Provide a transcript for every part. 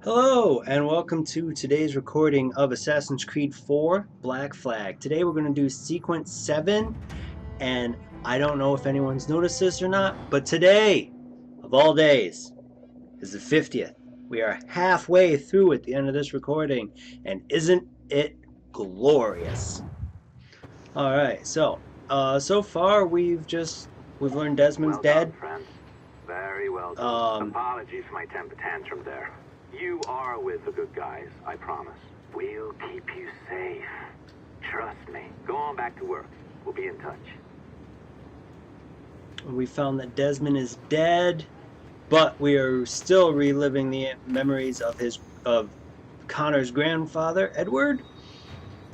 Hello, and welcome to today's recording of Assassin's Creed 4 Black Flag. Today we're going to do sequence 7, and I don't know if anyone's noticed this or not, but today, of all days, is the 50th. We are halfway through at the end of this recording, and isn't it glorious? Alright, so far we've learned Desmond's dead. Friend. Very well done. Apologies for my temper tantrum there. You are with the good guys, I promise. We'll keep you safe. Trust me. Go on back to work. We'll be in touch. We found that Desmond is dead, but we are still reliving the memories of Connor's grandfather, Edward,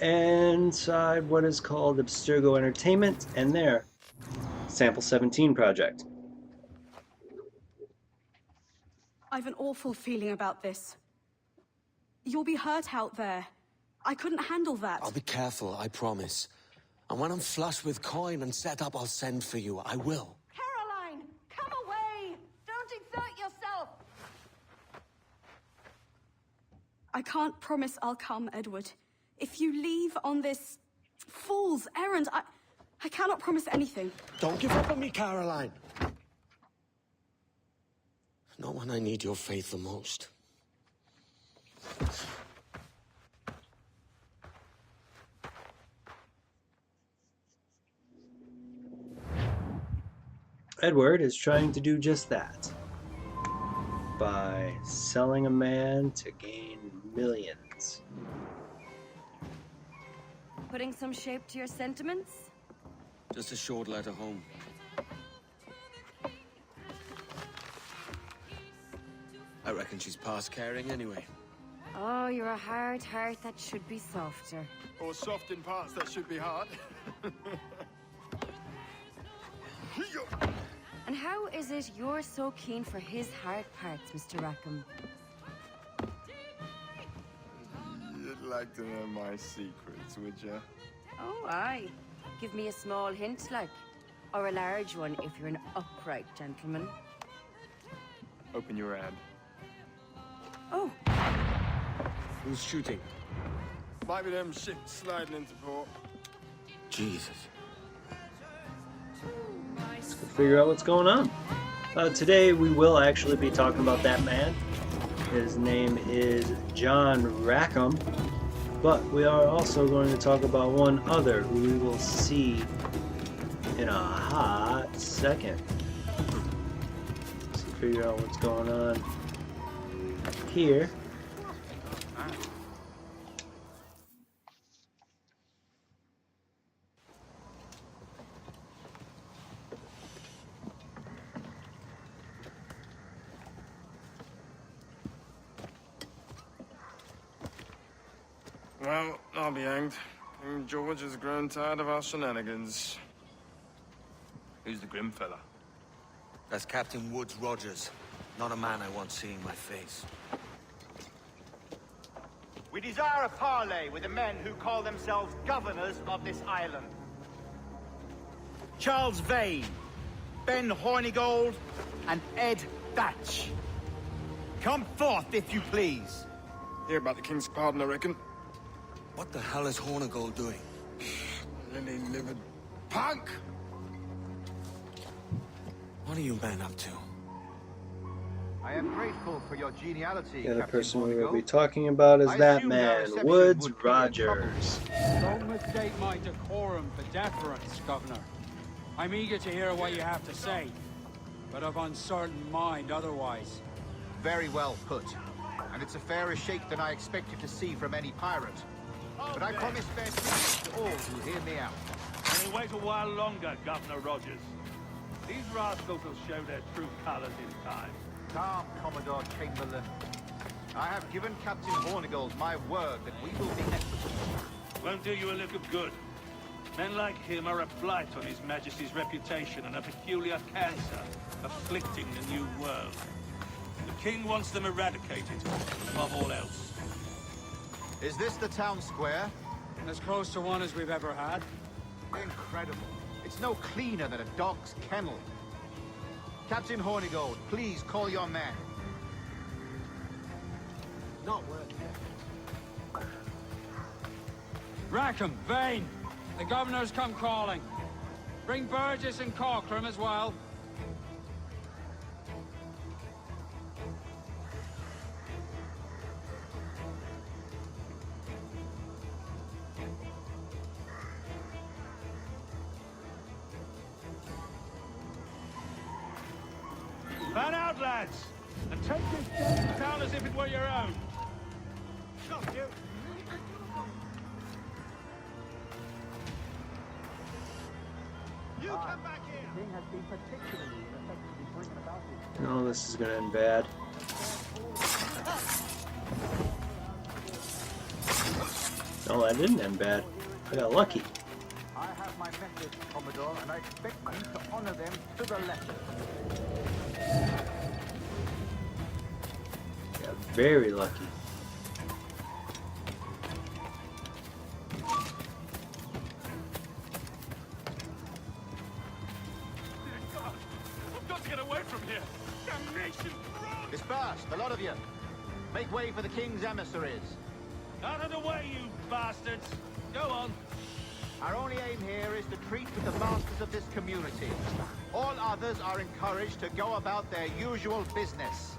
inside what is called Abstergo Entertainment and their Sample 17 project. I've an awful feeling about this. You'll be hurt out there. I couldn't handle that. I'll be careful, I promise. And when I'm flush with coin and set up, I'll send for you. I will. Caroline, come away! Don't exert yourself! I can't promise I'll come, Edward. If you leave on this fool's errand, I cannot promise anything. Don't give up on me, Caroline. Not when I need your faith the most. Edward is trying to do just that by selling a man to gain millions. Putting some shape to your sentiments? Just a short letter home. I reckon she's past caring anyway. Oh, you're a hard heart that should be softer. Or soft in parts that should be hard. And how is it you're so keen for his hard parts, Mr. Rackham? You'd like to know my secrets, would you? Oh, aye. Give me a small hint, like. Or a large one, if you're an upright gentleman. Open your hand. Oh. Who's shooting? Might be them ships sliding into port. Jesus. Let's go figure out what's going on. Today we will actually be talking about that man. His name is John Rackham. But we are also going to talk about one other who we will see in a hot second. Let's figure out what's going on here. Well, I'll be hanged. King George has grown tired of our shenanigans. Who's the grim fella? That's Captain Woods Rogers. Not a man I want seeing my face. We desire a parley with the men who call themselves governors of this island. Charles Vane, Ben Hornigold, and Ed Thatch. Come forth, if you please. Hear about the king's pardon, I reckon. What the hell is Hornigold doing? Lily-livered punk! What are you men up to? I am grateful for your geniality, The other Captain person we will Hornigold. be talking about is I that assumed our man, reception Woods would create trouble. Rogers. Don't mistake my decorum for deference, Governor. I'm eager to hear what you have to say, but of uncertain mind otherwise. Very well put. And it's a fairer shake than I expected to see from any pirate. But I promise fair treatment to all who hear me out. We'll wait a while longer, Governor Rogers. These rascals will show their true colors in time. Calm, Commodore Chamberlain. I have given Captain Hornigold my word that we will be equitable. Won't do you a lick of good. Men like him are a blight on His Majesty's reputation and a peculiar cancer afflicting the New World. The King wants them eradicated, above all else. Is this the town square? As close to one as we've ever had. Incredible. It's no cleaner than a dog's kennel. Captain Hornigold, please call your men. Not worth it. Rackham, Vane! The governor's come calling. Bring Burgess and Corcoran as well. Fan out, lads! And take this town as if it were your own. Stop you! You come back here! The king has been particularly effective in bringing about this. Oh, this is gonna end bad. Oh, that didn't end bad. I got lucky. I have my methods, Commodore, and I expect you to honor them to the letter. Got very lucky. I've got to get away from here! Damnation! Run! Disperse, the lot of you. Make way for the king's emissaries. Out of the way, you bastards! Go on! Our only aim here is to treat with the masters of this community. All others are encouraged to go about their usual business.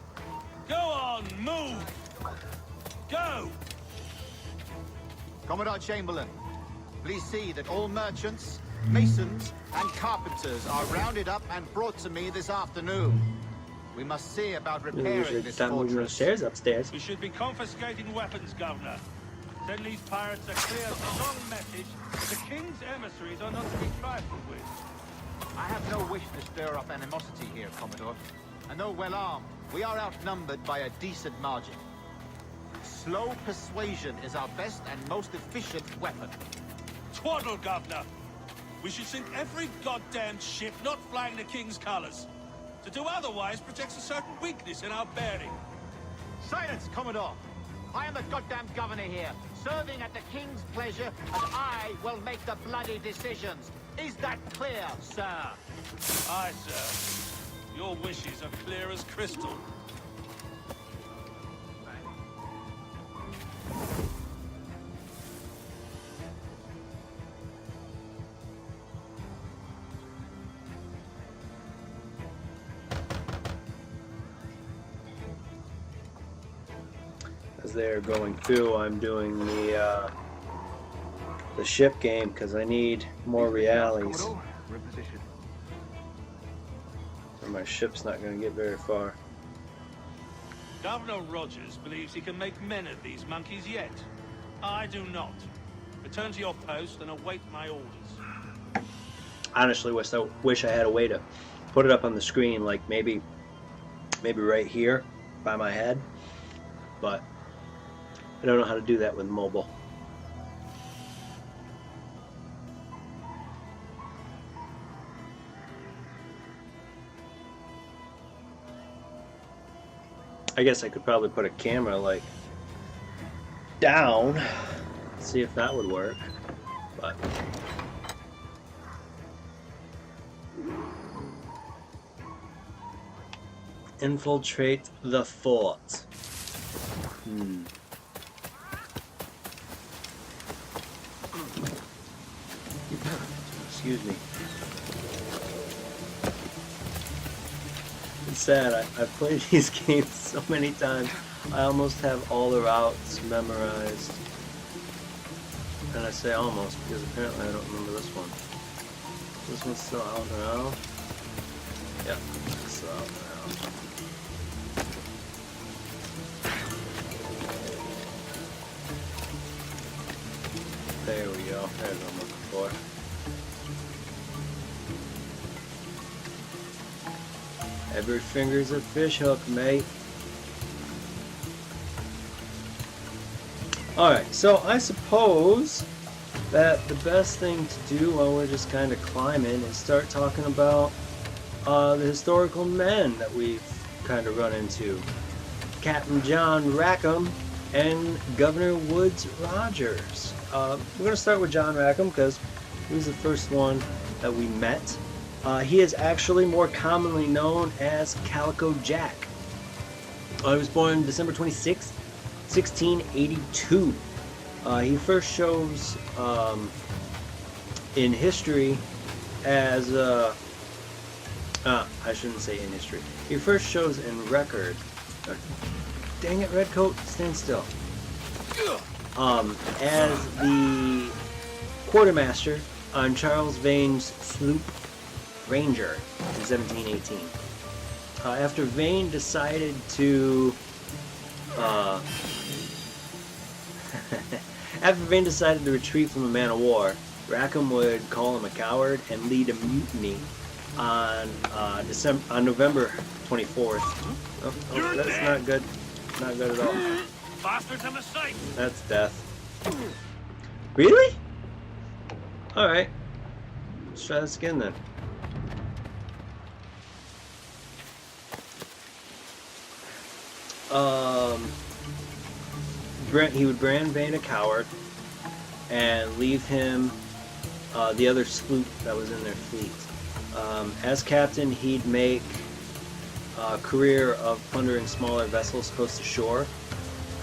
Go on, move! Go! Commodore Chamberlain, please see that all merchants, masons, and carpenters are rounded up and brought to me this afternoon. We must see about repairing this fortress. Upstairs. We should be confiscating weapons, Governor. Send these pirates a clear, strong message that the king's emissaries are not to be trifled with. I have no wish to stir up animosity here, Commodore. And though well armed, we are outnumbered by a decent margin. Slow persuasion is our best and most efficient weapon. Twaddle, Governor! We should sink every goddamn ship not flying the king's colors. To do otherwise protects a certain weakness in our bearing. Silence, Commodore! I am the goddamn governor here, serving at the king's pleasure, and I will make the bloody decisions. Is that clear, sir? Aye, sir. Your wishes are clear as crystal. As they're going through, I'm doing the ship game because I need more realities. Commodore, we're in position. Or my ship's not going to get very far. Governor Rogers believes he can make men of these monkeys yet. I do not. Return to your post and await my orders. Honestly, wish I had a way to put it up on the screen, like maybe right here by my head, but I don't know how to do that with mobile. I guess I could probably put a camera like down, see if that would work, but infiltrate the fort. Excuse me. It's sad. I've played these games so many times. I almost have all the routes memorized. And I say almost because apparently I don't remember this one. This one's still out now. Yep, it's still out now. There we go. There's what I'm looking for. Every finger's a fish hook, mate. Alright, so I suppose that the best thing to do while we're just kind of climbing is start talking about the historical men that we've kind of run into. Captain John Rackham and Governor Woodes Rogers. We're going to start with John Rackham because he was the first one that we met. He is actually more commonly known as Calico Jack. He was born December 26th, 1682. He first shows in history as I shouldn't say in history. He first shows in record. Dang it, Redcoat, stand still. As the quartermaster on Charles Vane's sloop Ranger in 1718. After Vane decided to retreat from a man of war, Rackham would call him a coward and lead a mutiny on November 24th. Oh, that's not good. Not good at all. Bastards, I'm a sight. That's death. Really? Alright. Let's try this again then. He would brand Vane a coward and leave him the other sloop that was in their fleet. As captain, he'd make a career of plundering smaller vessels close to shore,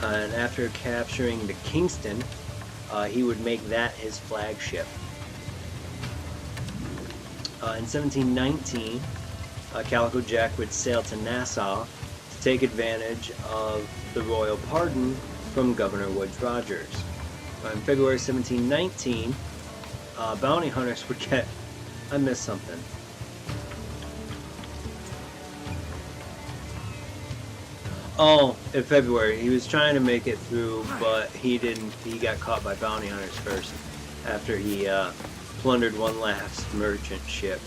and after capturing the Kingston, he would make that his flagship. In 1719, Calico Jack would sail to Nassau to take advantage of the royal pardon from Governor Woodes Rogers. In February 1719, bounty hunters would get... I missed something. Oh, in February. He was trying to make it through, but he didn't. He got caught by bounty hunters first, after he plundered one last merchant ship.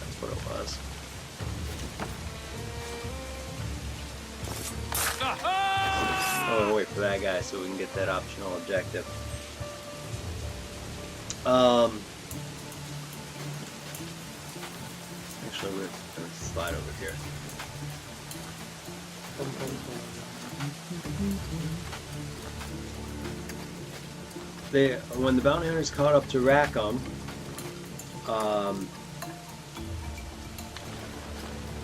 That's what it was. I'm gonna wait for that guy so we can get that optional objective. Actually, let's slide over here. When the bounty hunters caught up to Rackham,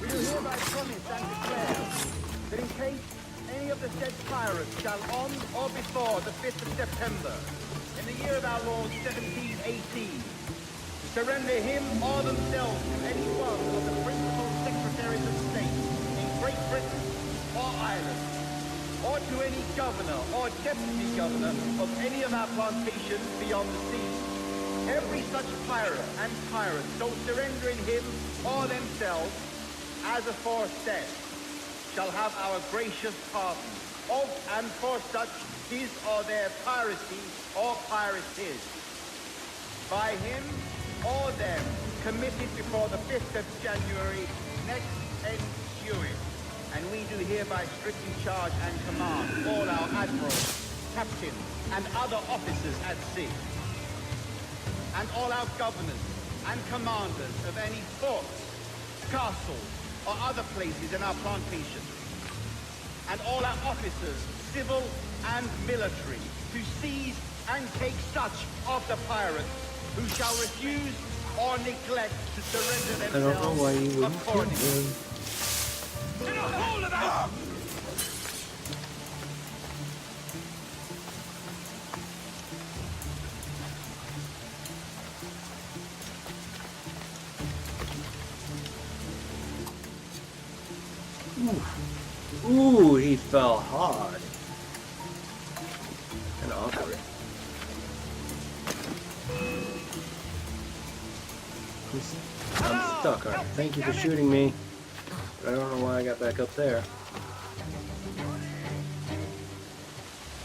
we do hereby promise and declare that in case any of the said pirates shall on or before the 5th of September, in the year of our Lord 1718, surrender him or themselves to any one of the principal secretaries of state in Great Britain or Ireland, or to any governor or deputy governor of any of our plantations beyond the sea, every such pirate and tyrant so surrendering him or themselves as aforesaid shall have our gracious pardon of and for such his or their piracy or piracies by him or them committed before the 5th of January next ensuing. And we do hereby strictly charge and command all our admirals, captains, and other officers at sea, and all our governors and commanders of any forts, castles, or other places in our plantations, and all our officers, civil and military, to seize and take such of the pirates who shall refuse or neglect to surrender themselves. I don't know why you wouldn't kill him. Get a hold of that! Ooh, he fell hard. And awkward. I'm stuck, alright. Thank you for shooting me. I don't know why I got back up there.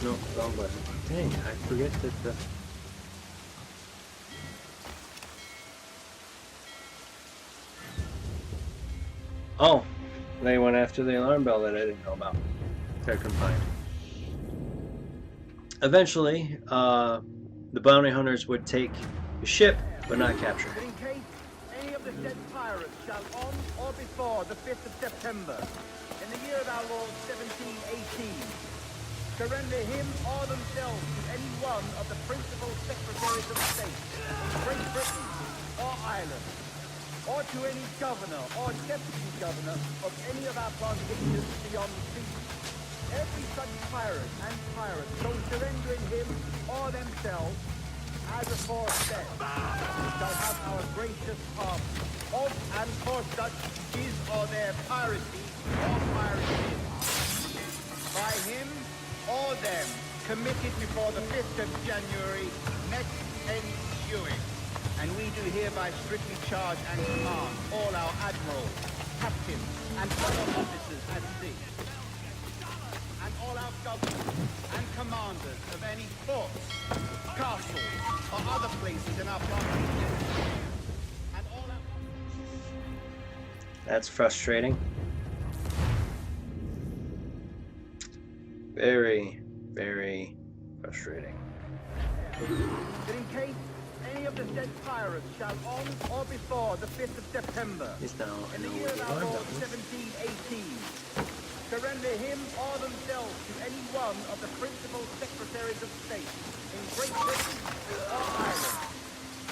No, wrong button. Dang, I forget that the... Oh! They went after the alarm bell that I didn't know about. They're confined. Eventually, the bounty hunters would take the ship, but not capture it. In case any of the said pirates shall on or before the 5th of September, in the year of our Lord 1718, surrender him or themselves to any one of the principal secretaries of state in Great Britain or Ireland, or to any governor or deputy governor of any of our plantations beyond the sea, every pirates and pirates, so surrendering him or themselves, as aforesaid, shall have our gracious pardon. Of and for such is or their piracy or piracy by him or them committed before the 5th of January next ensuing. And we do hereby strictly charge and command all our admirals, captains, and other officers at sea, and all our governors and commanders of any forts, castles, or other places in our plantation, and all our... That's frustrating. Very, very frustrating. That in case any of the said pirates shall on or before the 5th of September, He's now in the year of our Lord 1718, surrender him or themselves to any one of the principal secretaries of state in Great Britain or Ireland,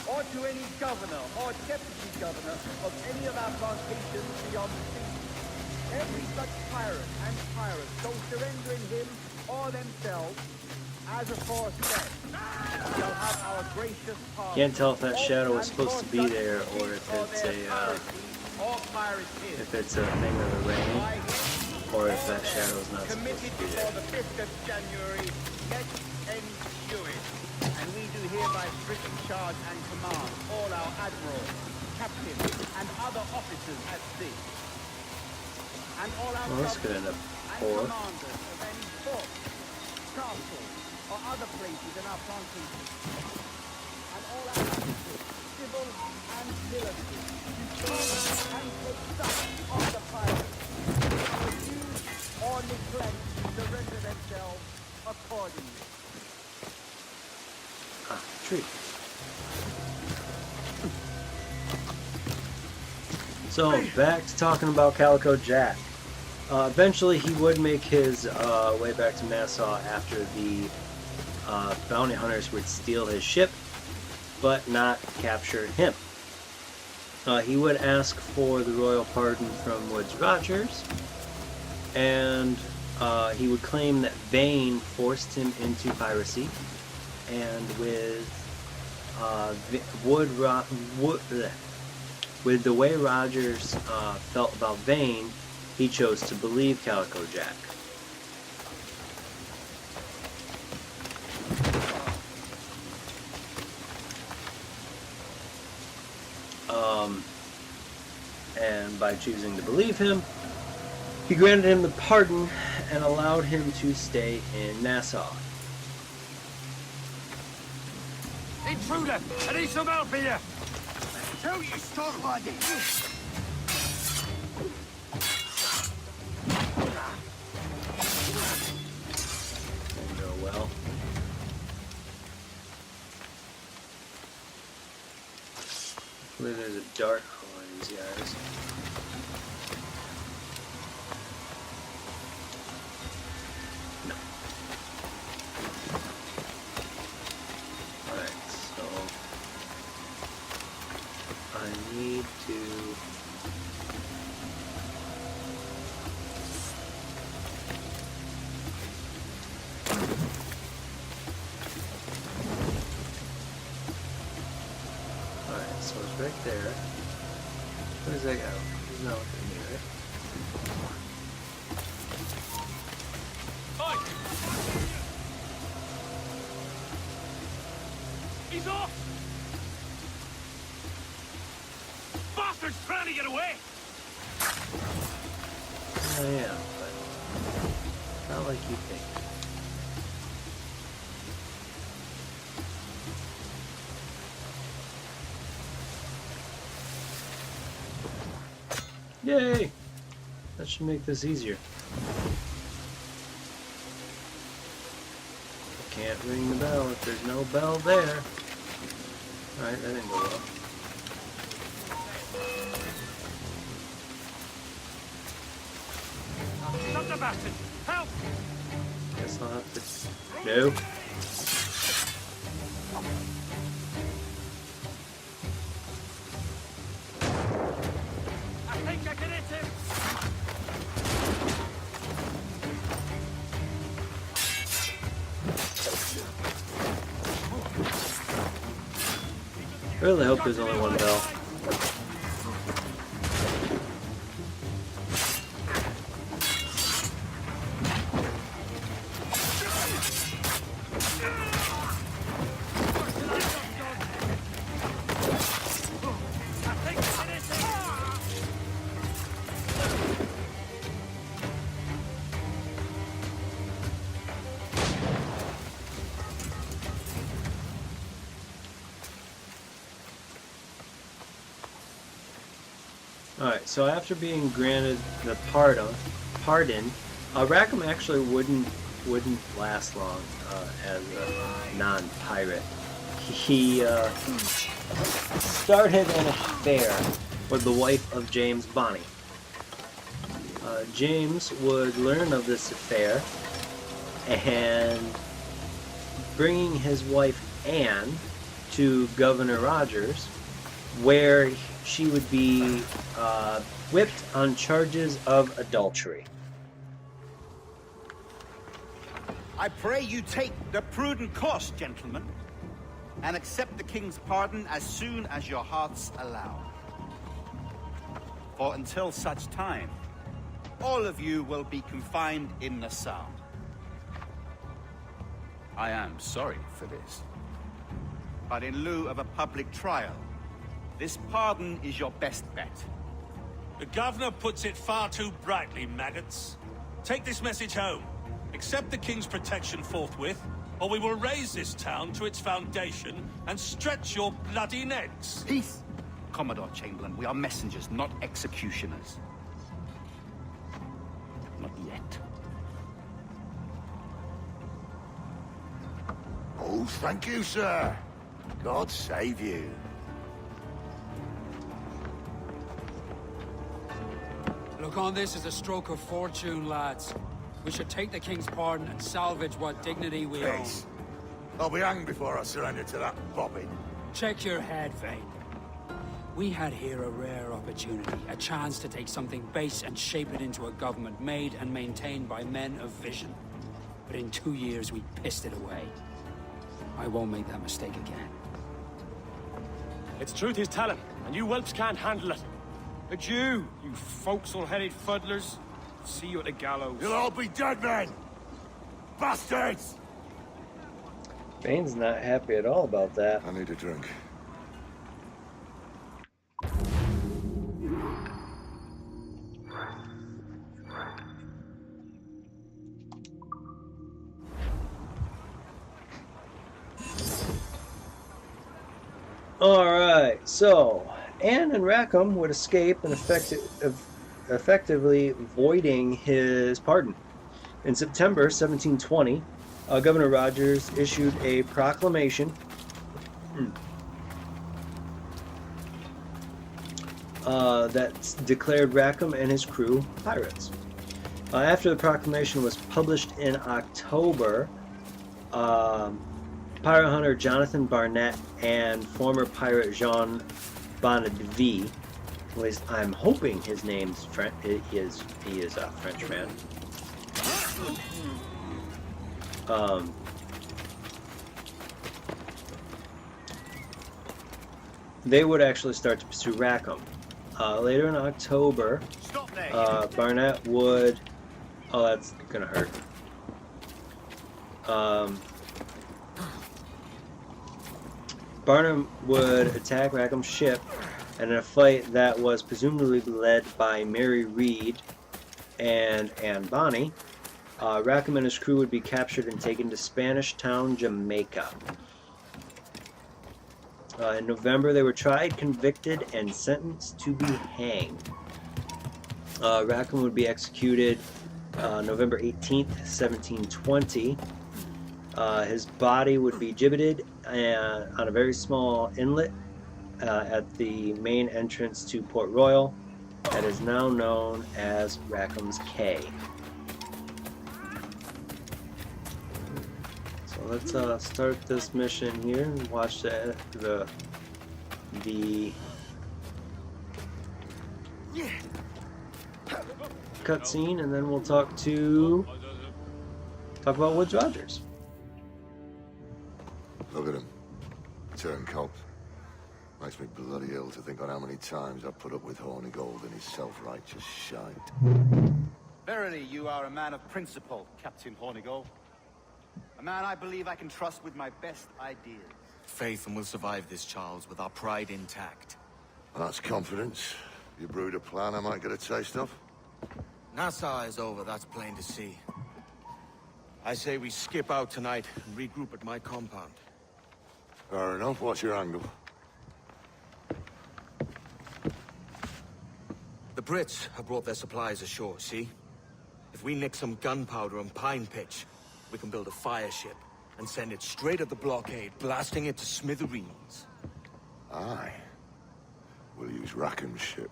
or to any governor or deputy governor of any of our plantations beyond the sea. Every such pirate and pirate, so surrendering him or themselves, as aforesaid, shall have our gracious pardon. Can't tell if that shadow was supposed to be there or if it's a thing of the rain, or if that shadow is not supposed to be there. The 5th of January next ensuing, and we do hereby strictly charge and command all our admirals, captains, and other officers at sea, and all our Well, and commanders of any fort, castle, or other places in our plantation, and all our officers, civil and military, to charge and take such of the pirates, who refuse or neglect to surrender themselves accordingly. Tree. So, back to talking about Calico Jack. Eventually, he would make his way back to Nassau after the bounty hunters would steal his ship, but not capture him. He would ask for the royal pardon from Woodes Rogers, and he would claim that Vane forced him into piracy, and with the way Rogers felt about Vane, he chose to believe Calico Jack. And by choosing to believe him, he granted him the pardon and allowed him to stay in Nassau. Intruder! I need some help here! Tell you stop hiding! Oh well. Hopefully there's a dart hole in these guys. No. Alright, so I need to so it's right there. Where does that go? He's not looking at me, right? Oi! He's off! Bastard's trying to get away! I am, but not like you think. Yay! That should make this easier. Can't ring the bell if there's no bell there. Alright, that didn't go well. Stop the bastard! Help! Guess I'll have to... No. I think I can hit him! I really hope there's only one bell. Alright, so after being granted the pardon, Rackham actually wouldn't last long as a non-pirate. He started an affair with the wife of James Bonny. James would learn of this affair and bringing his wife Anne to Governor Rogers, where she would be whipped on charges of adultery. I pray you take the prudent course, gentlemen, and accept the king's pardon as soon as your hearts allow. For until such time, all of you will be confined in Nassau. I am sorry for this, but in lieu of a public trial, this pardon is your best bet. The governor puts it far too brightly, maggots. Take this message home. Accept the king's protection forthwith, or we will raise this town to its foundation and stretch your bloody necks. Peace! Commodore Chamberlain, we are messengers, not executioners. Not yet. Oh, thank you, sir. God save you. Look on this as a stroke of fortune, lads. We should take the king's pardon and salvage what dignity we own. Peace. I'll be hanged before I surrender to that bobbin. Check your head, Vane. We had here a rare opportunity, a chance to take something base and shape it into a government made and maintained by men of vision. But in 2 years, we pissed it away. I won't make that mistake again. It's truth he's telling, and you whelps can't handle it. Adieu, you forecastle-headed fuddlers. See you at the gallows. You'll all be dead men! Bastards! Bane's not happy at all about that. I need a drink. Alright, so Anne and Rackham would escape and effectively voiding his pardon. In September 1720, Governor Rogers issued a proclamation that declared Rackham and his crew pirates. After the proclamation was published in October, pirate hunter Jonathan Barnett and former pirate Jean Bonadvie, at least I'm hoping his name's French. He is a Frenchman. They would actually start to pursue Rackham. Later in October, Barnett would. Oh, that's gonna hurt. Barnum would attack Rackham's ship, and in a fight that was presumably led by Mary Read and Anne Bonny, Rackham and his crew would be captured and taken to Spanish Town, Jamaica. In November, they were tried, convicted, and sentenced to be hanged. Rackham would be executed November 18th, 1720. His body would be gibbeted on a very small inlet at the main entrance to Port Royal that is now known as Rackham's Cay. So let's start this mission here and watch the cutscene, and then we'll talk about Woodes Rogers. Look at him. Turncoat. Makes me bloody ill to think on how many times I've put up with Hornigold and his self-righteous shite. Verily, you are a man of principle, Captain Hornigold. A man I believe I can trust with my best ideas. Faith, and we'll survive this, Charles, with our pride intact. That's confidence. You brewed a plan I might get a taste of? Nassau is over, that's plain to see. I say we skip out tonight and regroup at my compound. Fair enough. What's your angle? The Brits have brought their supplies ashore, see? If we nick some gunpowder and pine pitch, we can build a fire ship and send it straight at the blockade, blasting it to smithereens. Aye. We'll use Rackham's ship.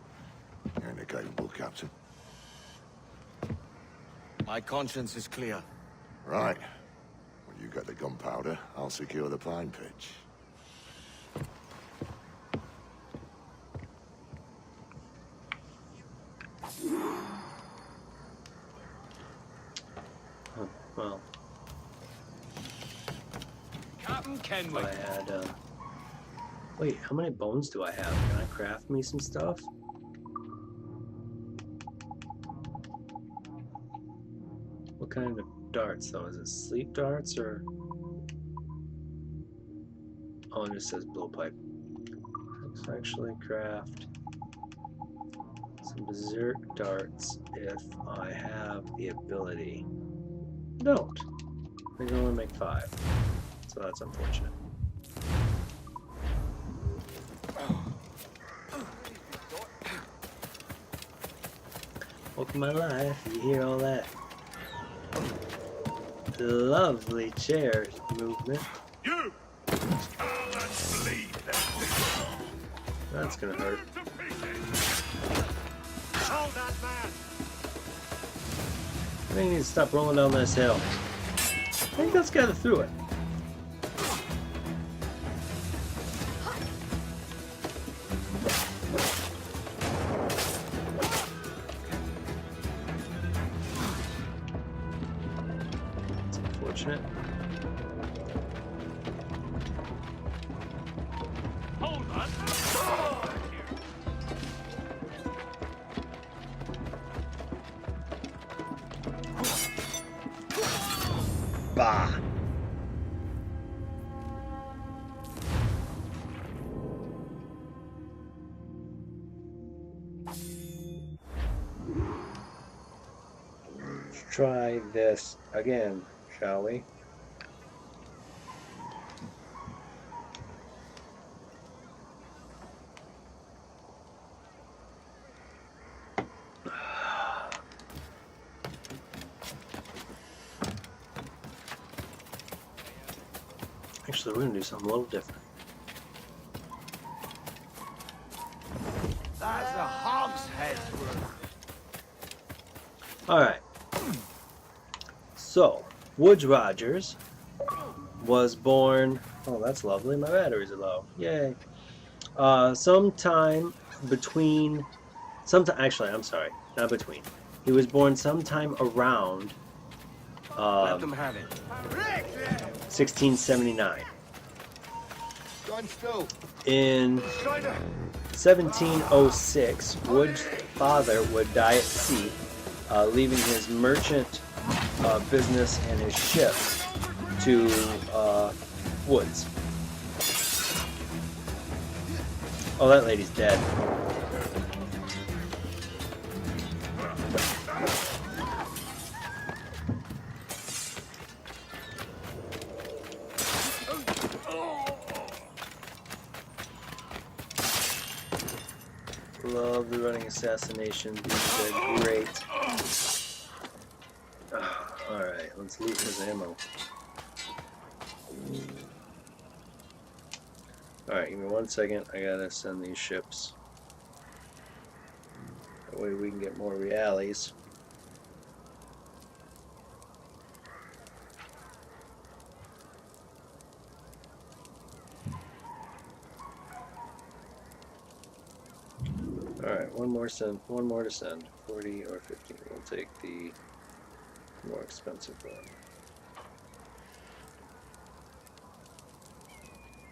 You ain't a capable captain. My conscience is clear. Right. When you get the gunpowder, I'll secure the pine pitch. Well, Captain Kenway. I had, wait, how many bones do I have? Can I craft me some stuff? What kind of darts, though? Is it sleep darts, or... Oh, it just says blowpipe. Let's actually craft some berserk darts if I have the ability. Don't. I can only make 5. So that's unfortunate. Welcome to my life. You hear all that? Lovely chair movement. You can't bleed that. That's gonna hurt. Hold that man. I think you need to stop rolling down this hill. I think that's got it through it. It's unfortunate. Hold on. Bah! Let's try this again, shall we? Actually, we're gonna do something a little different. That's a hog's head. Alright. So, Woods Rogers was born... Oh, that's lovely. My batteries are low. Yay. Sometime between... Actually, I'm sorry. Not between. He was born sometime around... Let them have it. 1679. In 1706, Wood's father would die at sea, leaving his merchant business and his ship to Woods. Oh, that lady's dead. Love the running assassinations. These are great. Alright, let's loot his ammo. Alright, give me 1 second. I gotta send these ships. That way we can get more reales. Alright, one more to send. 40 or 50. We'll take the more expensive one.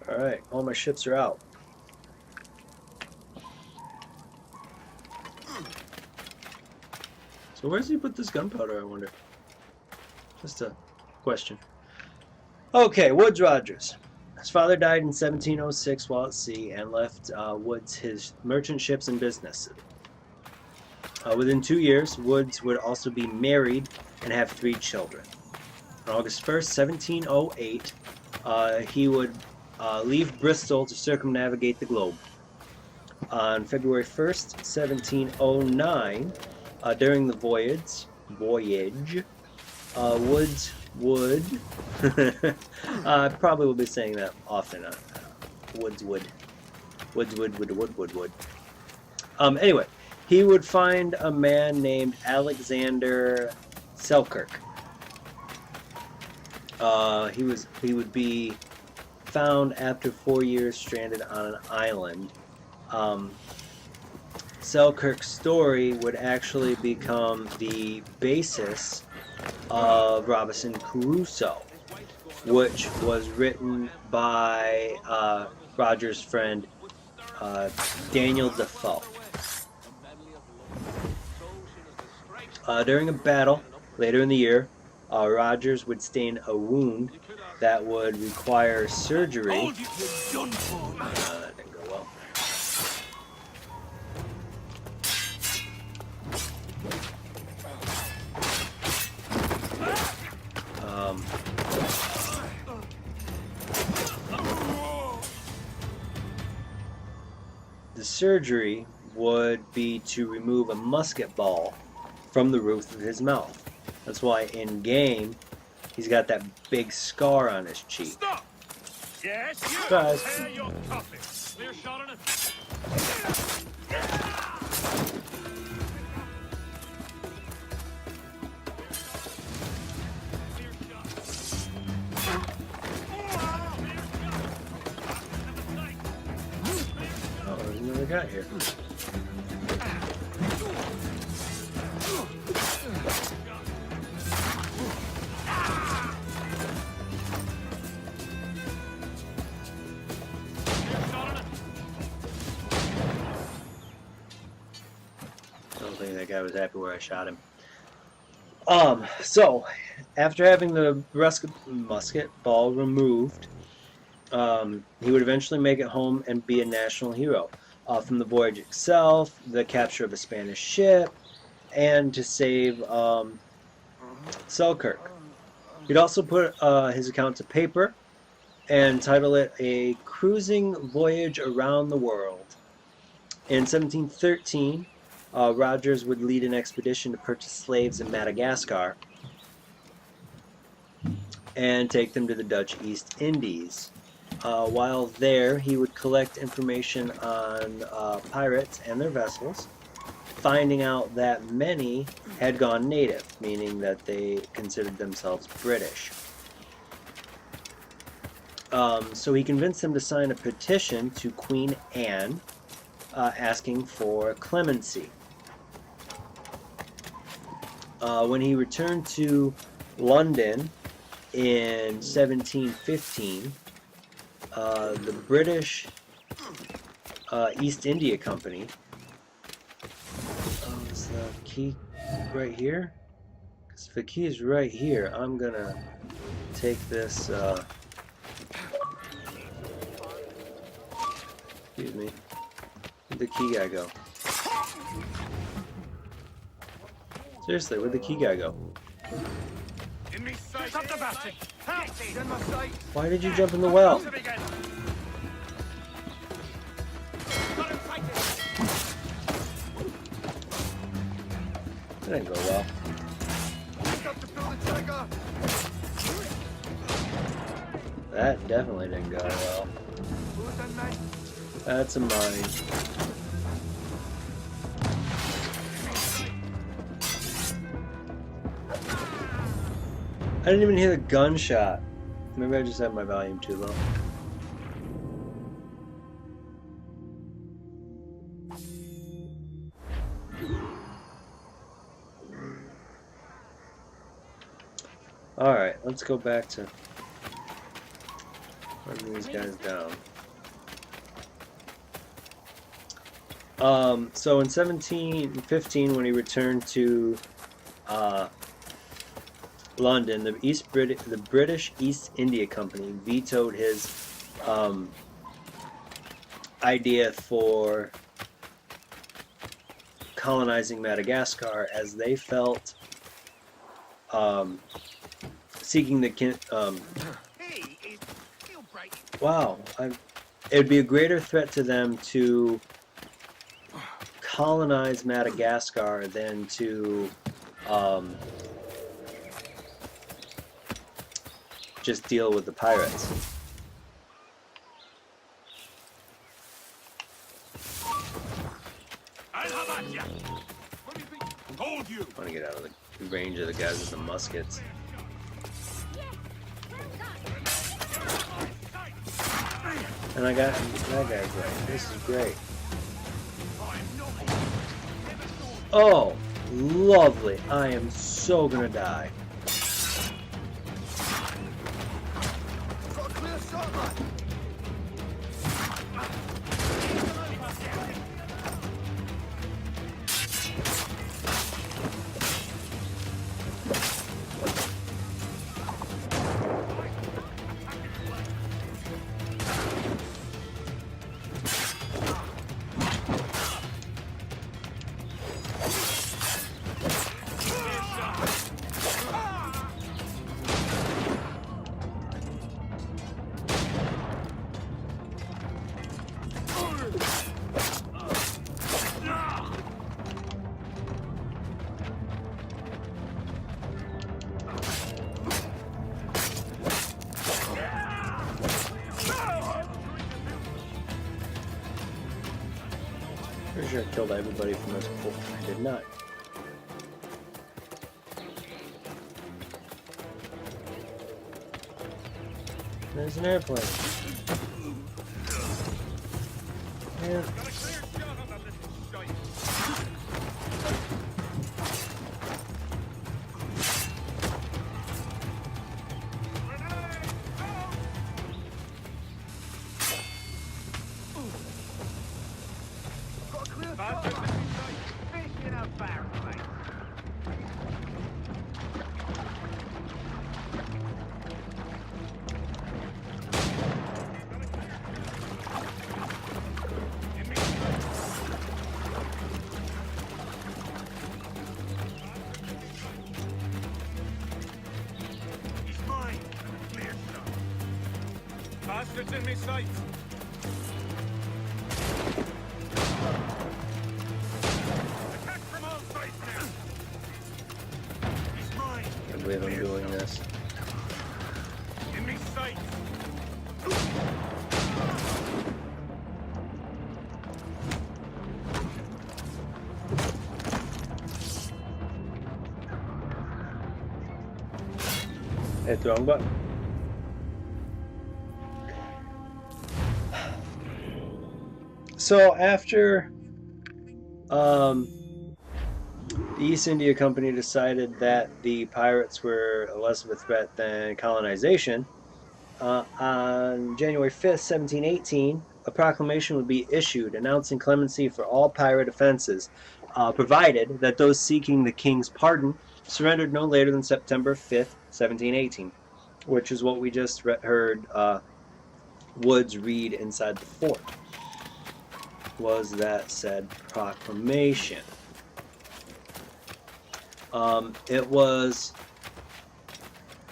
Alright, all my ships are out. So where does he put this gunpowder, I wonder? Just a question. Okay, Woodes Rogers. His father died in 1706 while at sea and left Woodes his merchant ships and business. Within 2 years, Woodes would also be married and have 3 children. On August 1st, 1708, he would leave Bristol to circumnavigate the globe. On February 1st, 1709, during the voyage, Woodes would, I probably will be saying that often, Woods would. Anyway, he would find a man named Alexander Selkirk. He would be found after 4 years stranded on an island. Selkirk's story would actually become the basis of Robinson Crusoe, which was written by Roger's friend Daniel Defoe. During a battle later in the year, Rogers would sustain a wound that would require surgery. That didn't go well. The surgery would be to remove a musket ball from the roof of his mouth. That's why in game he's got that big scar on his cheek. Stop! Yes, you Guys. tear your coffin. Clear shot on it. Oh, there's another guy here. I don't think that guy was happy where I shot him. So, after having the musket ball removed, he would eventually make it home and be a national hero. From the voyage itself, the capture of a Spanish ship, and to save Selkirk. He'd also put his account to paper and title it A Cruising Voyage Around the World. In 1713, Rogers would lead an expedition to purchase slaves in Madagascar and take them to the Dutch East Indies. While there, he would collect information on pirates and their vessels, finding out that many had gone native, meaning that they considered themselves British. So he convinced them to sign a petition to Queen Anne asking for clemency. When he returned to London in 1715, the British East India Company. Is the key right here? Because if the key is right here, I'm gonna take this. Excuse me. Where'd the key guy go? Seriously, where'd the key guy go? Why did you jump in the well? That didn't go well. That definitely didn't go well. That's a mine. I didn't even hear the gunshot. Maybe I just had my volume too low. Alright, let's go back to running these guys down. So in 1715, when he returned to London, the British East India Company vetoed his idea for colonizing Madagascar, as they felt seeking the it would be a greater threat to them to colonize Madagascar than to just deal with the pirates. I want to get out of the range of the guys with the muskets. And I got that guy right. This is great. Oh, lovely. I am so gonna die. Pretty sure I killed everybody from this pool. I did not. There's an airplane. Yeah. Bastards in me sight. Attack from all sides now. He's mine. I can't believe I'm doing this. In me sight. Hit the wrong button. So after the East India Company decided that the pirates were less of a threat than colonization, on January 5th, 1718, a proclamation would be issued announcing clemency for all pirate offenses, provided that those seeking the king's pardon surrendered no later than September 5th, 1718, which is what we just heard Woods read inside the fort. Was that said proclamation. It was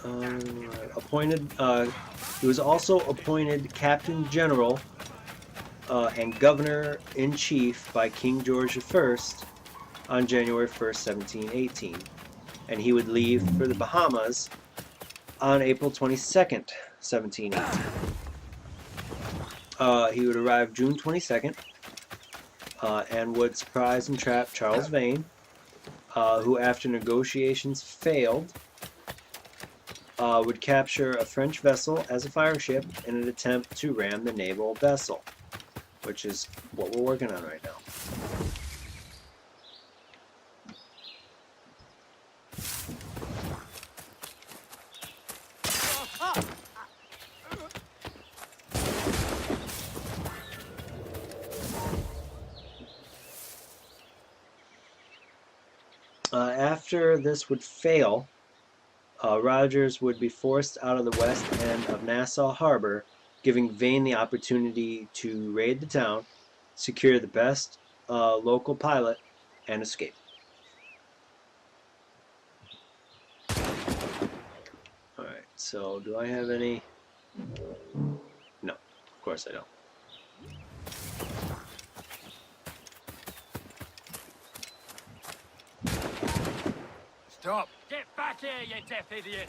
appointed. He was also appointed Captain General and Governor-in-Chief by King George I on January 1st, 1718, and he would leave for the Bahamas on April 22nd, 1718. He would arrive June 22nd. And would surprise and trap Charles Vane, who, after negotiations failed, would capture a French vessel as a fire ship in an attempt to ram the naval vessel, which is what we're working on right now. after this would fail, Rogers would be forced out of the west end of Nassau Harbor, giving Vane the opportunity to raid the town, secure the best local pilot, and escape. Alright, so do I have any? No, of course I don't. Stop! Get back here, you deaf idiot!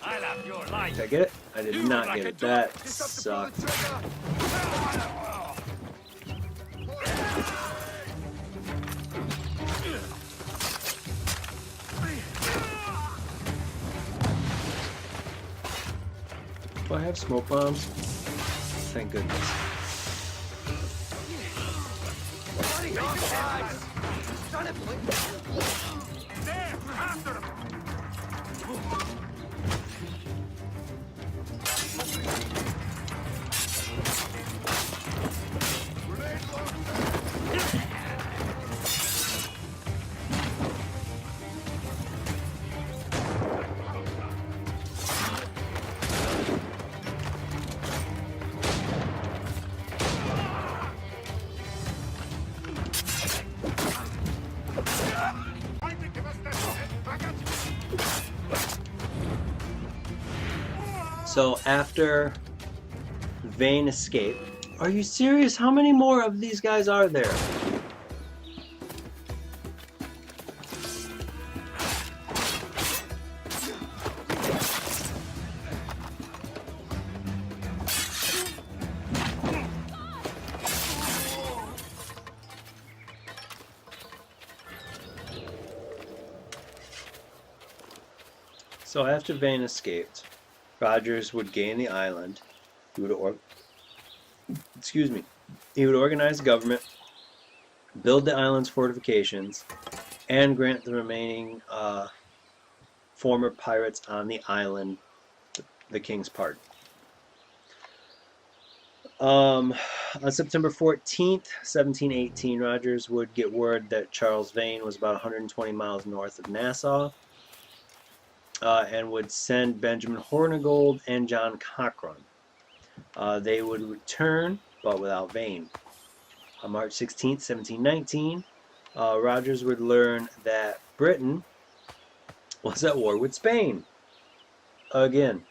I'll have your life! Did I get it? I did not get it. That sucked. Do I have smoke bombs? Thank goodness. So after Vane escaped, are you serious? How many more of these guys are there? So after Vane escaped, Rogers would gain the island. He would organize government, build the island's fortifications, and grant the remaining former pirates on the island the king's pardon. On September 14th, 1718, Rogers would get word that Charles Vane was about 120 miles north of Nassau, and would send Benjamin Hornigold and John Cochran. They would return, but without Vane. On March 16, 1719, Rogers would learn that Britain was at war with Spain again,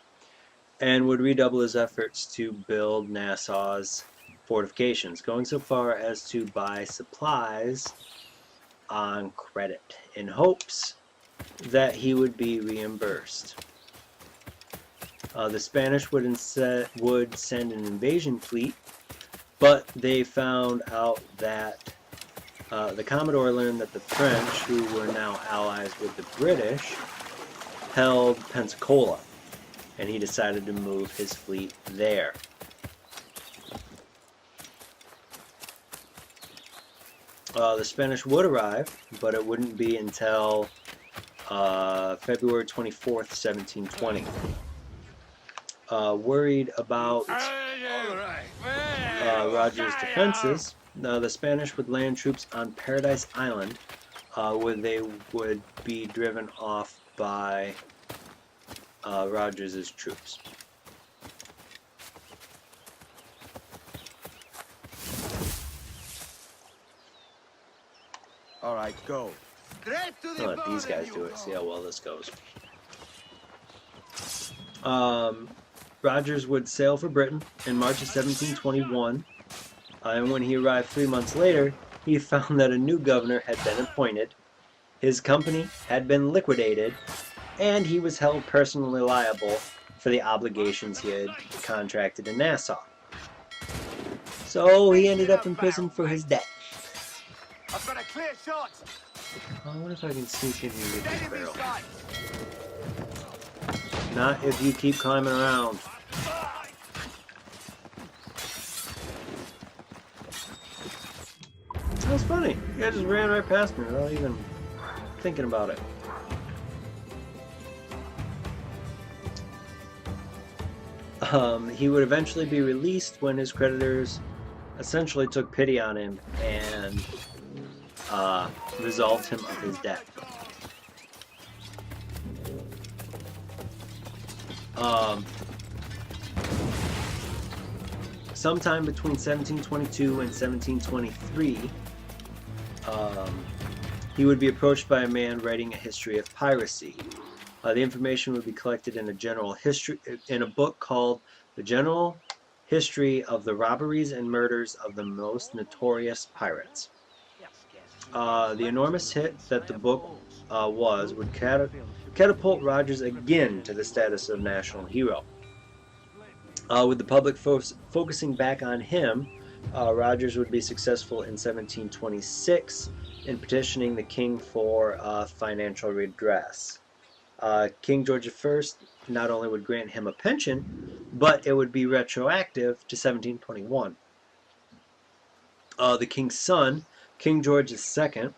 and would redouble his efforts to build Nassau's fortifications, going so far as to buy supplies on credit in hopes that he would be reimbursed. The Spanish would send an invasion fleet, but they found out that the Commodore learned that the French, who were now allies with the British, held Pensacola, and he decided to move his fleet there. The Spanish would arrive, but it wouldn't be until February 24th, 1720. Worried about Rogers' defenses, the Spanish would land troops on Paradise Island, where they would be driven off by Rogers' troops. All right, go. I'll let these guys do it, see how well this goes. Rogers would sail for Britain in March of 1721, and when he arrived 3 months later, he found that a new governor had been appointed, his company had been liquidated, and he was held personally liable for the obligations he had contracted in Nassau. So he ended up in prison for his debt. I've got a clear shot. I wonder if I can sneak in here with this barrel. Not if you keep climbing around. That was funny. You guys just ran right past me without even thinking about it. He would eventually be released when his creditors essentially took pity on him and resolved him of his debt. Sometime between 1722 and 1723, he would be approached by a man writing a history of piracy. The information would be collected in a book called The General History of the Robberies and Murders of the Most Notorious Pirates. The enormous hit that the book would catapult Rogers again to the status of national hero. With the public focusing back on him, Rogers would be successful in 1726 in petitioning the king for financial redress. King George I not only would grant him a pension, but it would be retroactive to 1721. The king's son, King George II,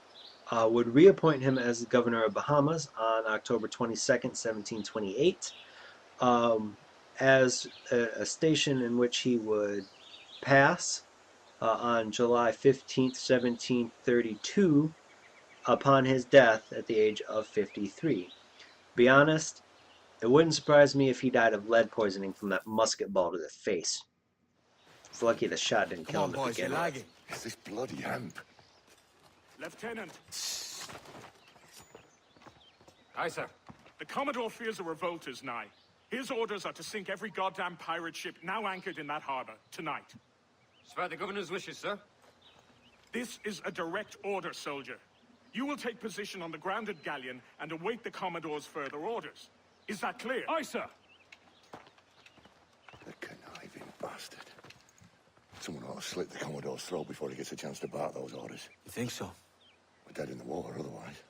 would reappoint him as governor of Bahamas on October 22nd, 1728, as a station in which he would pass on July 15th, 1732, upon his death at the age of 53. Be honest, it wouldn't surprise me if he died of lead poisoning from that musket ball to the face. It's lucky the shot didn't kill him to begin with. It's this bloody hemp. Lieutenant. Aye, sir. The Commodore fears a revolt is nigh. His orders are to sink every goddamn pirate ship now anchored in that harbor, tonight. It's by the governor's wishes, sir. This is a direct order, soldier. You will take position on the grounded galleon and await the Commodore's further orders. Is that clear? Aye, sir. The conniving bastard. Someone ought to slit the Commodore's throat before he gets a chance to bark those orders. You think so? We're dead in the water otherwise.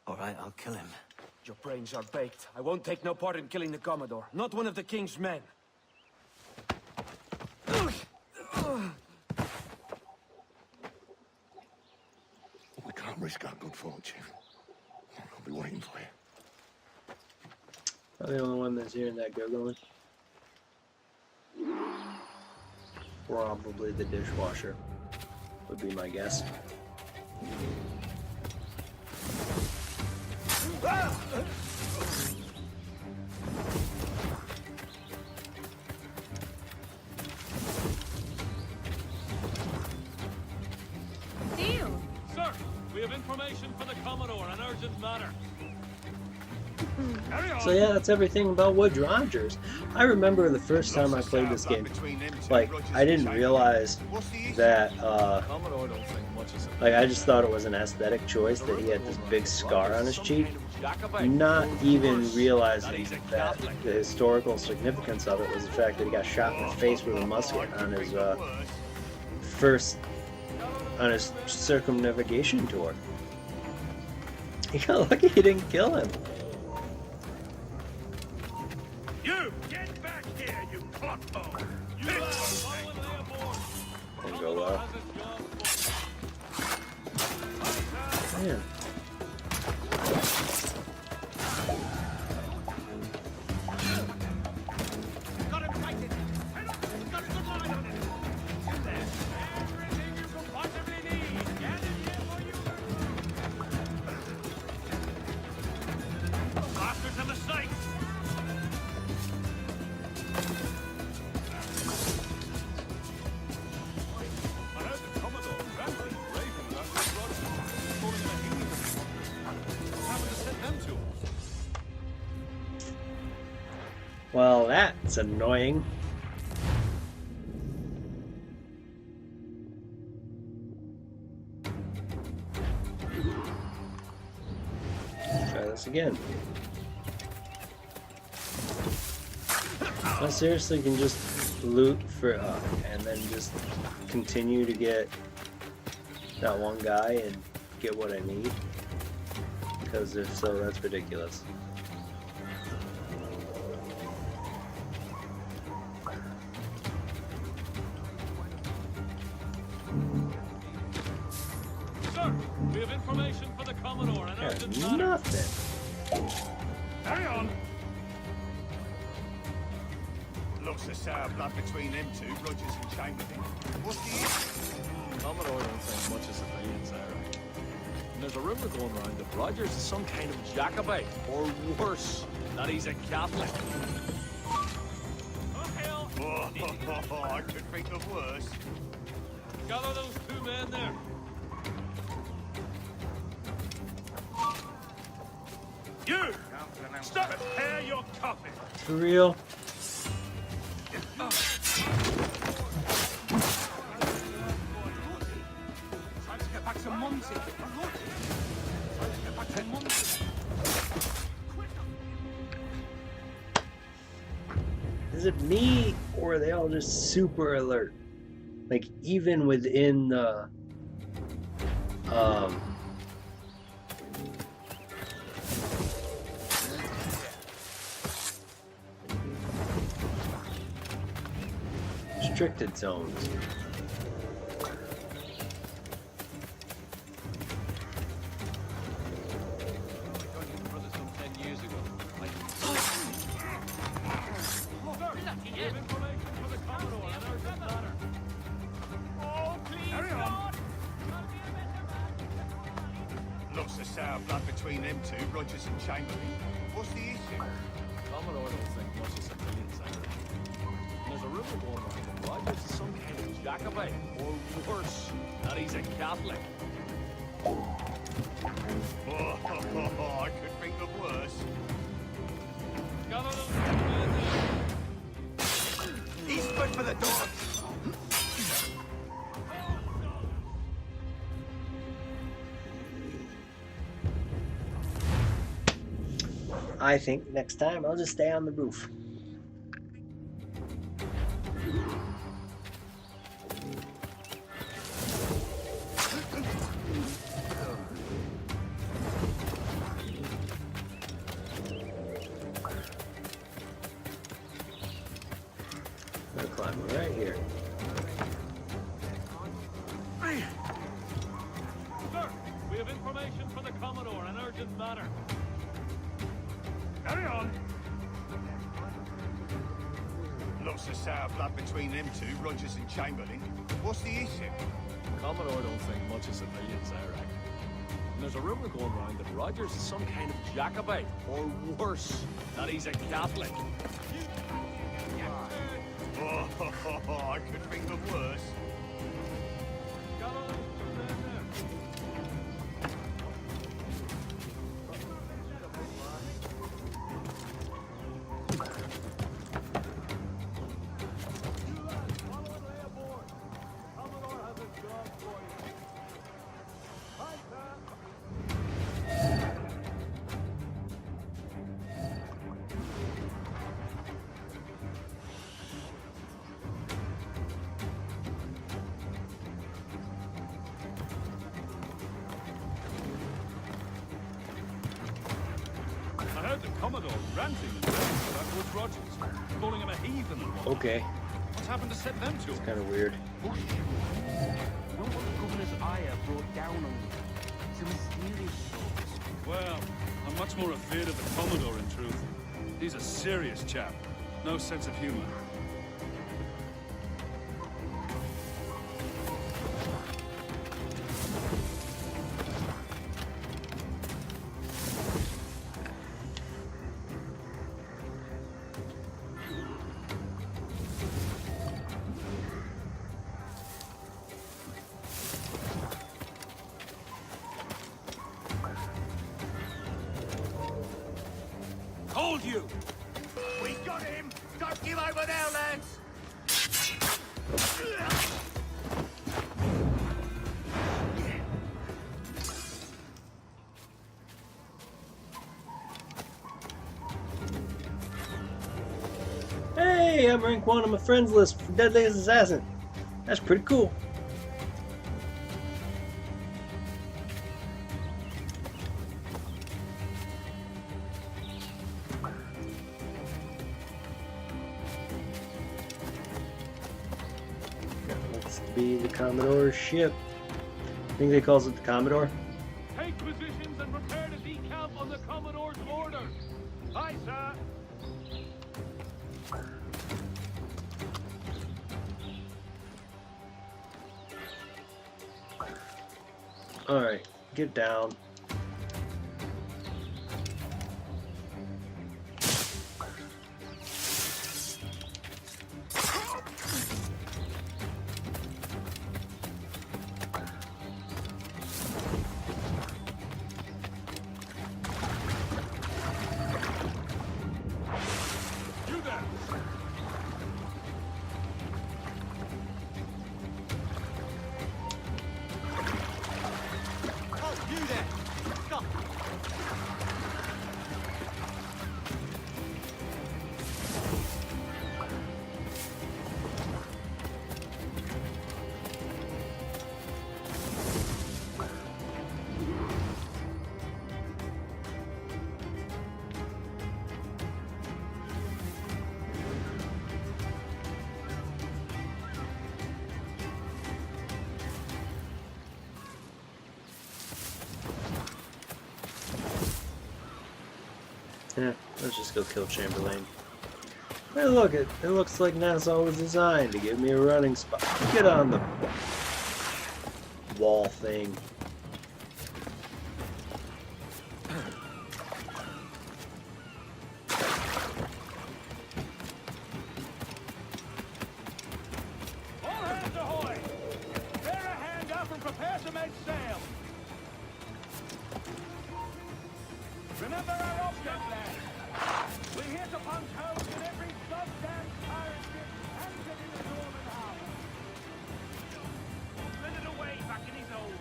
All right, I'll kill him. Your brains are baked. I won't take no part in killing the Commodore. Not one of the king's men. We can't risk our good fortune. I'll be waiting for you. I'm the only one that's hearing that going. Probably the dishwasher would be my guess. Deal. Sir, we have information for the Commodore, an urgent matter. So yeah, that's everything about Wood Rogers. I remember the first time I played this game, like, I didn't realize that, like, I just thought it was an aesthetic choice that he had this big scar on his cheek, not even realizing that the historical significance of it was the fact that he got shot in the face with a musket on his circumnavigation tour. He got lucky he didn't kill him. You get back here, you clockbone! You are violently aboard! Didn't go well. Man. Got him sighted! Head up! Got a good line on it! In there! Everything you could possibly need! Gathered here for you! Bastards have a sight! Well, that's annoying. Try this again. I seriously can just loot for and then just continue to get that one guy and get what I need. Because if so, that's ridiculous. Sir, we have information for the Commodore, an urgent matter. Nothing. Carry on! Looks as sour blood between them two, Rogers and Chamberlain. What's the issue? Commodore don't think much of civilians, Ira. And there's a rumor going around that Rogers is some kind of Jacobite, or worse. that he's a Catholic. Oh, I could think of worse. Gather those two men there. You! Stop it! Pair your coffin! For real? Trying to get back to Monty. Trying to get back to Monty. Is it me, or are they all just super alert? Like, even within the restricted zones. Lots of sour blood between them two, Rogers and Chamberlain. What's the issue? Commodore don't think much of civilians either. And there's a rumor going around that Rogers is some kind of Jacobite, or worse, that he's a Catholic. Oh, I could think of worse. He's good for the dogs. I think next time I'll just stay on the roof. I'm gonna climb right here. Sir, we have information for the Commodore, an urgent matter. Carry on. Lots of sour blood between them two, Rogers and Chamberlain. What's the issue? Commodore don't think much of civilians, I reckon. And there's a rumor going around that Rogers is some kind of Jacobite, or worse, that he's a Catholic. Oh, I could think of worse. I heard the Commodore ranting and raving about Woods Rogers, calling him a heathen and whatnot. Okay, What's happened to set them two? it's kind of weird. Know what the governor's ire brought down on me? It's a mysterious source. Well, I'm much more afraid of the Commodore, in truth. He's a serious chap. No sense of humor. Hold you! We got him! Don't give over now, lads! Hey, I'm rank 1 on my friends list for Deadliest Assassin. That's pretty cool. That looks to be the Commodore's ship. I think they calls it the Commodore. Take positions and prepare to decamp on the Commodore's orders. Aye, sir. Alright, get down. Yeah, let's just go kill Chamberlain. Hey, look, it looks like Nassau was designed to give me a running spot. Get on the wall thing. All hands ahoy! Bear a hand up and prepare to make sail! Remember our object, lads! We're here to punch holes in every goddamn pirate ship anchored in the Northern Harbor! Send it away back in his hold!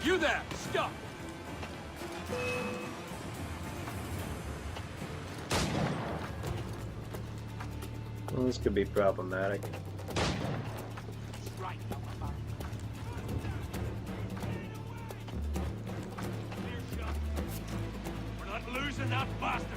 You there! Stop! Well, this could be problematic. We're not losing that bastard!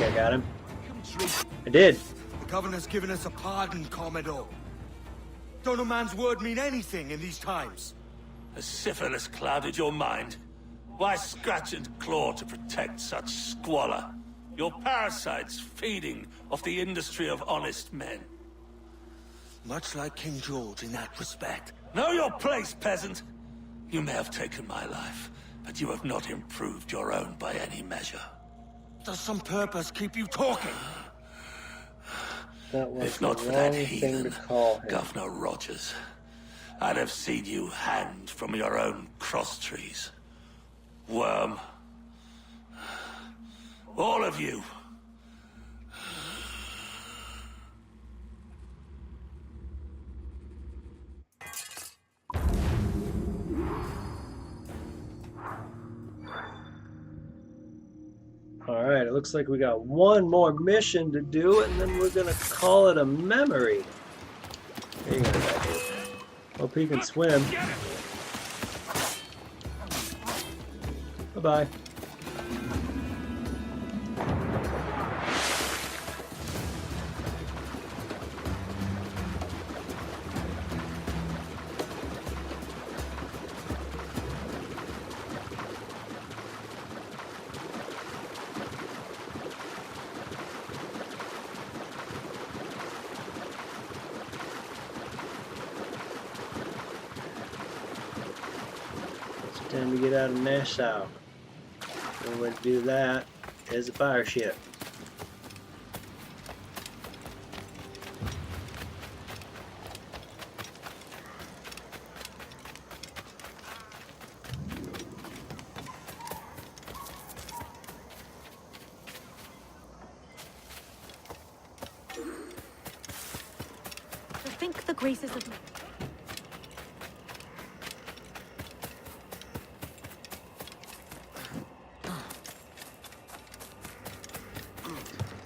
I got him. I did. The governor's given us a pardon, Commodore. Don't a man's word mean anything in these times? Has syphilis clouded your mind? Why scratch and claw to protect such squalor? You're parasites feeding off the industry of honest men. Much like King George in that respect. Know your place, peasant! You may have taken my life, but you have not improved your own by any measure. Does some purpose keep you talking? That was If not the for that wrong thing to heathen, call him. Governor Rogers, I'd have seen you hanged from your own cross trees. Worm. All of you. Alright, it looks like we got one more mission to do, and then we're gonna call it a memory. There you go, dude. Hope he can swim. Bye-bye. Time to get out of Nassau. The only way to do that is a fire ship. thank the graces of...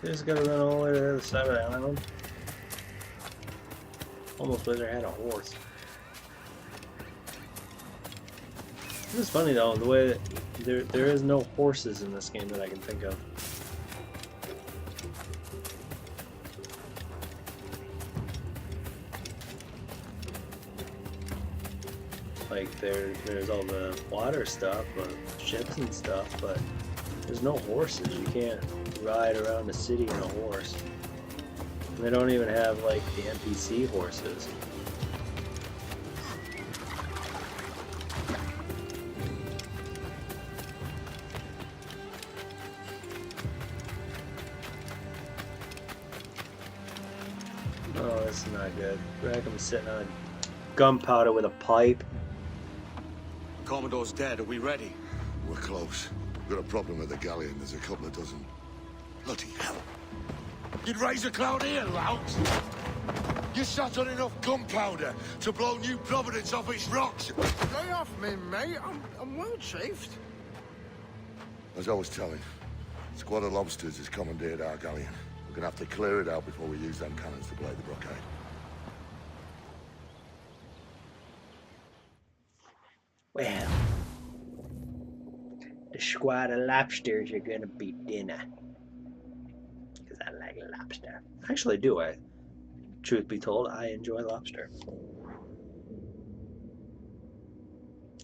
They just gotta run all the way to the other side of the island. Almost wish I had a horse. It's funny though, the way that there is no horses in this game that I can think of. Like there's all the water stuff, ships and stuff, but there's no horses. You can't ride around the city in a horse. And they don't even have like the NPC horses. Oh, this is not good. Rackham's sitting on gunpowder with a pipe. Commodore's dead. Are we ready? We're close. We've got a problem with the galleon. There's a couple of dozen. Bloody hell. You'd raise a cloud here, lout. You sat on enough gunpowder to blow New Providence off its rocks. Lay off me, mate. I'm well chafed. As I was telling, a squad of lobsters has commandeered our galleon. We're gonna have to clear it out before we use them cannons to blade the blockade. Well, the squad of lobsters are gonna be dinner. Because I like lobster. Actually, do I? Truth be told, I enjoy lobster.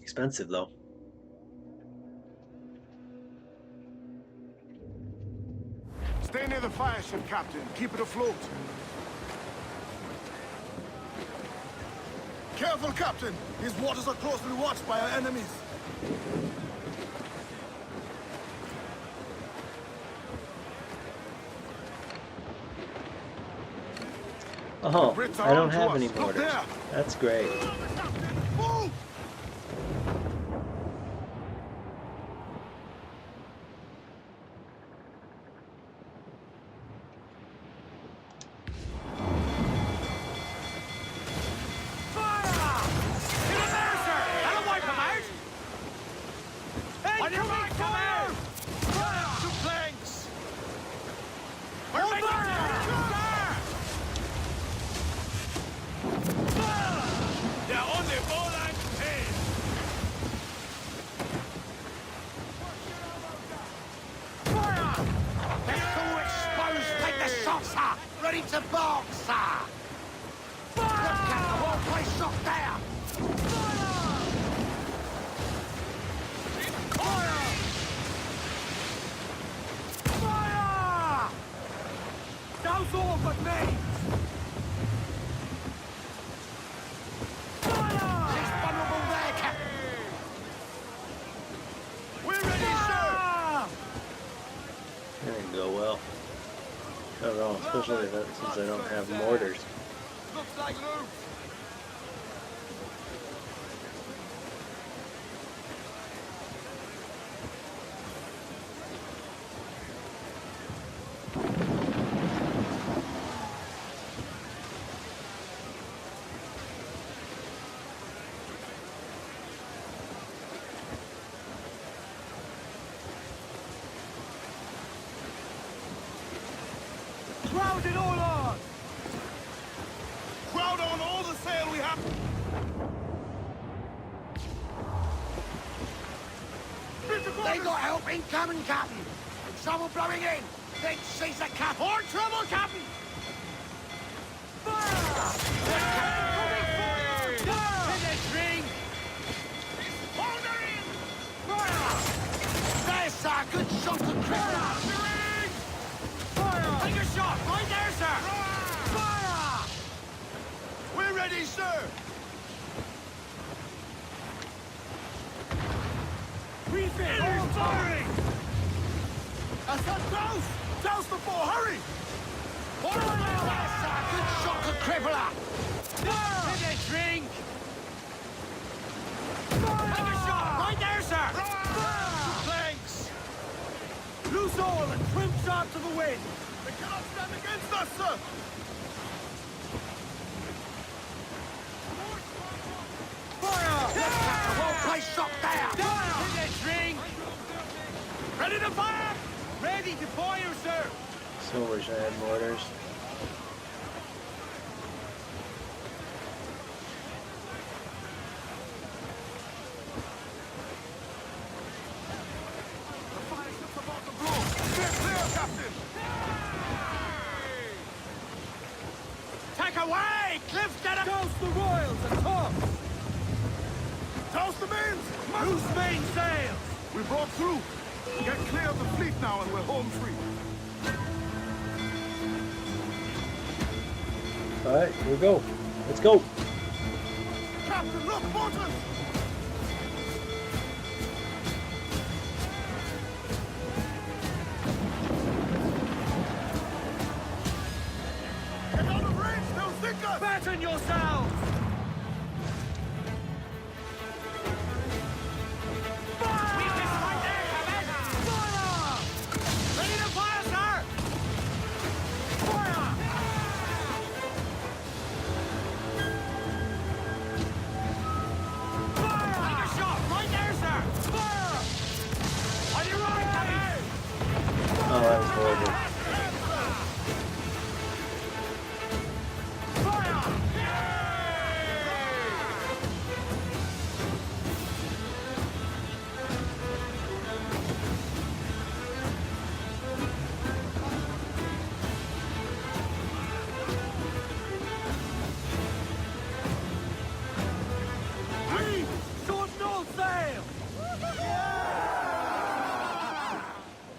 Expensive, though. Stay near the fire ship, Captain. Keep it afloat. Careful, Captain. These waters are closely watched by our enemies. Oh, I don't have any mortars. That's great. Move! Ready to bark, sir! Look at the whole place up there! Fire! Fire! Those all but me! Fire! He's vulnerable there, Captain! We're ready, sir! That didn't go well. I don't know, especially since I don't have mortars. Looks like loot. Crowd it all on! Crowd on all the sail we have! They got help incoming, Captain! Trouble blowing in! Then seize the cap! More trouble, Captain! Fire! Coming fire! In the drink! Hold her in! Fire! There's sir! Good shot to cripple! Fire! Take a shot! Right there, sir! Fire! We're ready, sir! Refit! All firing! That's a douse! Douse the four! Hurry! There's sir! Good shot to cripple her! Take a drink! Take a shot! Right there, sir! Thanks! Loose all and trim sharp to the wind! They cannot stand against us, sir! place shot down! Down! Hit that string! Ready to fire! Ready to fire, sir! So wish I had mortars. Take away! Cliff, get him! Toast the royals and top! Toast the mains! Whose main sails? We broke through. Get clear of the fleet now and we're home free. Alright, here we go. Let's go. Captain, look, mortars! Get out of range, they'll sink us! Batten yourselves! Oh, that was horrible.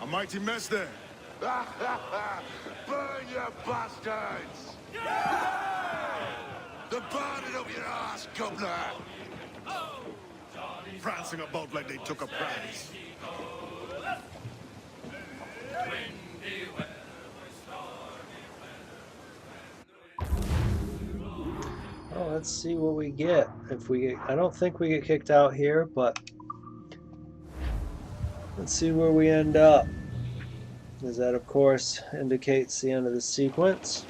A mighty mess there. Burn, you bastards! They're burning up your ass, governor! Prancing about like they took a prize. Oh, let's see what we get. If we get, I don't think we get kicked out here, but let's see where we end up. As that, of course, indicates the end of the sequence.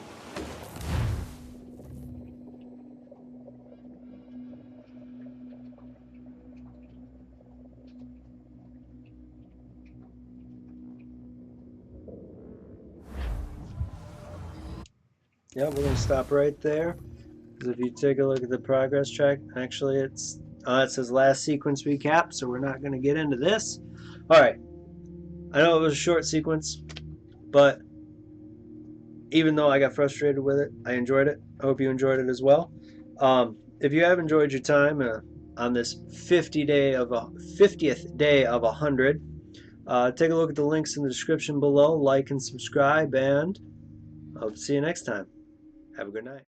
Yep, we're going to stop right there. Because if you take a look at the progress track, actually it says last sequence recap, so we're not going to get into this. Alright, I know it was a short sequence, but even though I got frustrated with it, I enjoyed it. I hope you enjoyed it as well. If you have enjoyed your time on this 50th day of 100, take a look at the links in the description below, like and subscribe, and I'll see you next time. Have a good night.